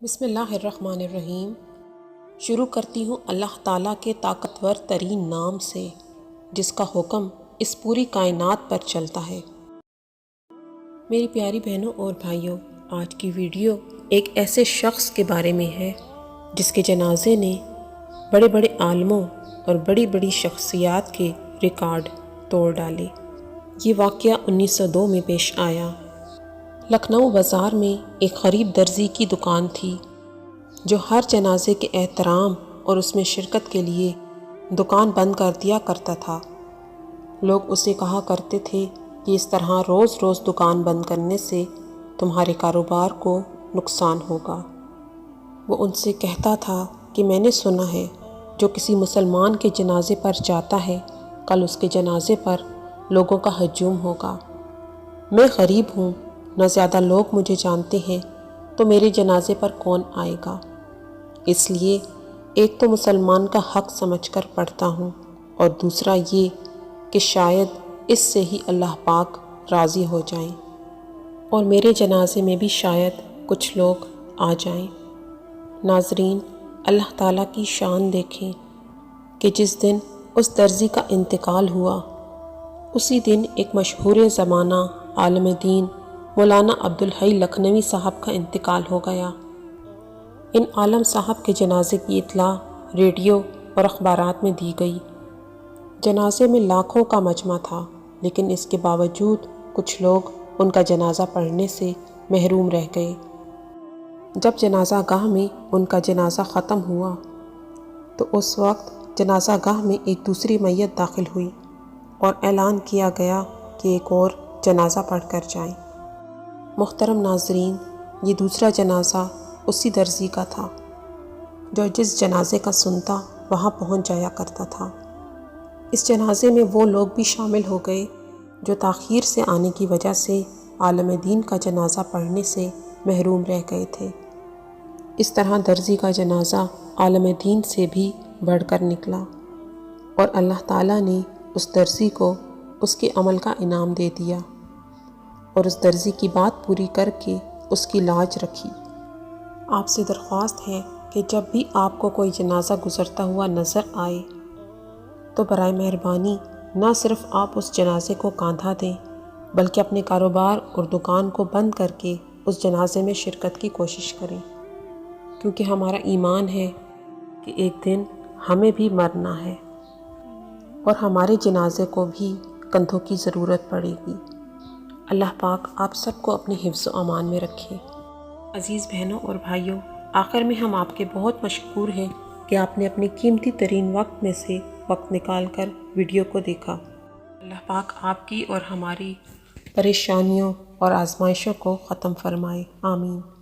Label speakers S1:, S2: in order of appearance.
S1: بسم اللہ الرحمن الرحیم۔ شروع کرتی ہوں اللہ تعالیٰ کے طاقتور ترین نام سے جس کا حکم اس پوری کائنات پر چلتا ہے۔ میری پیاری بہنوں اور بھائیوں، آج کی ویڈیو ایک ایسے شخص کے بارے میں ہے جس کے جنازے نے بڑے بڑے عالموں اور بڑی بڑی شخصیات کے ریکارڈ توڑ ڈالے۔ یہ واقعہ 1902 میں پیش آیا۔ لکھنؤ بازار میں ایک غریب درزی کی دکان تھی جو ہر جنازے کے احترام اور اس میں شرکت کے لیے دکان بند کر دیا کرتا تھا۔ لوگ اسے کہا کرتے تھے کہ اس طرح روز روز دکان بند کرنے سے تمہارے کاروبار کو نقصان ہوگا۔ وہ ان سے کہتا تھا کہ میں نے سنا ہے جو کسی مسلمان کے جنازے پر جاتا ہے کل اس کے جنازے پر لوگوں کا ہجوم ہوگا۔ میں غریب ہوں، نہ زیادہ لوگ مجھے جانتے ہیں، تو میرے جنازے پر کون آئے گا؟ اس لیے ایک تو مسلمان کا حق سمجھ کر پڑھتا ہوں اور دوسرا یہ کہ شاید اس سے ہی اللہ پاک راضی ہو جائیں اور میرے جنازے میں بھی شاید کچھ لوگ آ جائیں۔ ناظرین، اللہ تعالیٰ کی شان دیکھیں کہ جس دن اس درزی کا انتقال ہوا اسی دن ایک مشہور زمانہ عالم دین مولانا عبدالحی لکھنوی صاحب کا انتقال ہو گیا۔ ان عالم صاحب کے جنازے کی اطلاع ریڈیو اور اخبارات میں دی گئی۔ جنازے میں لاکھوں کا مجمع تھا، لیکن اس کے باوجود کچھ لوگ ان کا جنازہ پڑھنے سے محروم رہ گئے۔ جب جنازہ گاہ میں ان کا جنازہ ختم ہوا تو اس وقت جنازہ گاہ میں ایک دوسری میت داخل ہوئی اور اعلان کیا گیا کہ ایک اور جنازہ پڑھ کر جائیں۔ محترم ناظرین، یہ دوسرا جنازہ اسی درزی کا تھا جو جس جنازے کا سنتا وہاں پہنچ جایا کرتا تھا۔ اس جنازے میں وہ لوگ بھی شامل ہو گئے جو تاخیر سے آنے کی وجہ سے عالم دین کا جنازہ پڑھنے سے محروم رہ گئے تھے۔ اس طرح درزی کا جنازہ عالم دین سے بھی بڑھ کر نکلا اور اللہ تعالیٰ نے اس درزی کو اس کے عمل کا انعام دے دیا اور اس درزی کی بات پوری کر کے اس کی لاج رکھی۔ آپ سے درخواست ہے کہ جب بھی آپ کو کوئی جنازہ گزرتا ہوا نظر آئے تو برائے مہربانی نہ صرف آپ اس جنازے کو کاندھا دیں بلکہ اپنے کاروبار اور دکان کو بند کر کے اس جنازے میں شرکت کی کوشش کریں، کیونکہ ہمارا ایمان ہے کہ ایک دن ہمیں بھی مرنا ہے اور ہمارے جنازے کو بھی کندھوں کی ضرورت پڑے گی۔ اللہ پاک آپ سب کو اپنے حفظ و امان میں رکھے۔ عزیز بہنوں اور بھائیوں، آخر میں ہم آپ کے بہت مشکور ہیں کہ آپ نے اپنے قیمتی ترین وقت میں سے وقت نکال کر ویڈیو کو دیکھا۔ اللہ پاک آپ کی اور ہماری پریشانیوں اور آزمائشوں کو ختم فرمائے، آمین۔